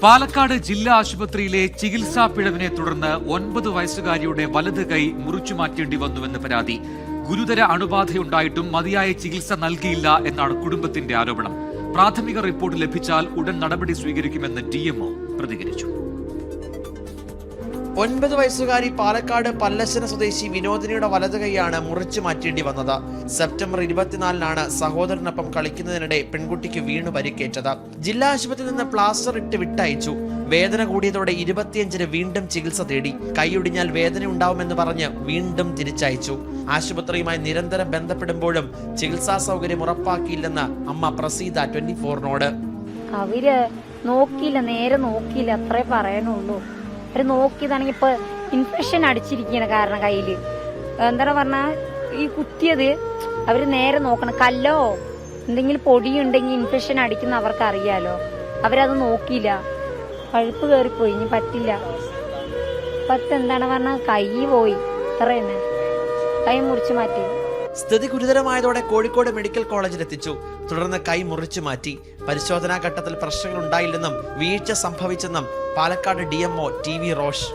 പാലക്കാട് ജില്ലാ ആശുപത്രിയിലെ ചികിത്സാ പിഴവിനെ തുടർന്ന് 9 വയസ്സുകാരിയുടെ വലത് കൈ മുറിച്ചു മാറ്റേണ്ടി വന്നുവെന്ന് പരാതി. ഗുരുതര അണുബാധയുണ്ടായിട്ടും മതിയായ ചികിത്സ നൽകിയില്ല എന്നാണ് കുടുംബത്തിന്റെ ആരോപണം. പ്രാഥമിക റിപ്പോർട്ട് ലഭിച്ചാൽ ഉടൻ നടപടി സ്വീകരിക്കുമെന്ന് DMO പ്രതികരിച്ചു. 9 വയസ്സുകാരി പാലക്കാട് പല്ലശ്ശന സ്വദേശി വിനോദിനിയുടെ വലത് കൈയാണ് മുറിച്ചു മാറ്റേണ്ടി വന്നത്. സെപ്റ്റംബർ 24-നാണ് സഹോദരനൊപ്പം കളിക്കുന്നതിനിടെ പെൺകുട്ടിക്ക് വീണു പരിക്കേറ്റത്. ജില്ലാ ആശുപത്രിയിൽ നിന്ന് പ്ലാസ്റ്റർ ഇട്ട് വിട്ടയച്ചു. വേദന കൂടിയതോടെ 25-ന് വീണ്ടും ചികിത്സ തേടി. കൈയൊടിഞ്ഞാൽ വേദന ഉണ്ടാവുമെന്ന് പറഞ്ഞ് വീണ്ടും തിരിച്ചയച്ചു. ആശുപത്രിയുമായി നിരന്തരം ബന്ധപ്പെടുമ്പോഴും ചികിത്സാ സൗകര്യം ഉറപ്പാക്കിയില്ലെന്ന് അമ്മ പ്രസീത 24-നോട്. അവര് നോക്കിയില്ല, നേരെ നോക്കിയില്ല, അത്രേ പറയാനുള്ളൂ. അവര് നോക്കിയതാണെങ്കിൽ ഇപ്പൊ ഇൻഫെക്ഷൻ അടിച്ചിരിക്കുകയാണ്. കാരണം കയ്യില് എന്താ പറഞ്ഞാൽ ഈ കുത്തിയത് അവര് നേരെ നോക്കണം. കല്ലോ എന്തെങ്കിലും പൊടിയുണ്ടെങ്കിൽ ഇൻഫെക്ഷൻ അടിക്കുന്ന അവർക്ക് അറിയാലോ. അവരത് നോക്കിയില്ല, പഴുപ്പ് കയറിപ്പോയി. ഇനി പറ്റില്ല. എന്താണ് പറഞ്ഞ കൈ പോയി, ഇത്ര തന്നെ. കൈ മുറിച്ചു മാറ്റി. സ്ഥിതി ഗുരുതരമായതോടെ കോഴിക്കോട് മെഡിക്കൽ കോളേജിലെത്തിച്ചു. തുടർന്ന് കൈ മുറിച്ചു മാറ്റി. പരിശോധനാ ഘട്ടത്തിൽ പ്രശ്നങ്ങൾ ഉണ്ടായില്ലെന്നും വീഴ്ച സംഭവിച്ചെന്നും പാലക്കാട് DMO TV റോഷ്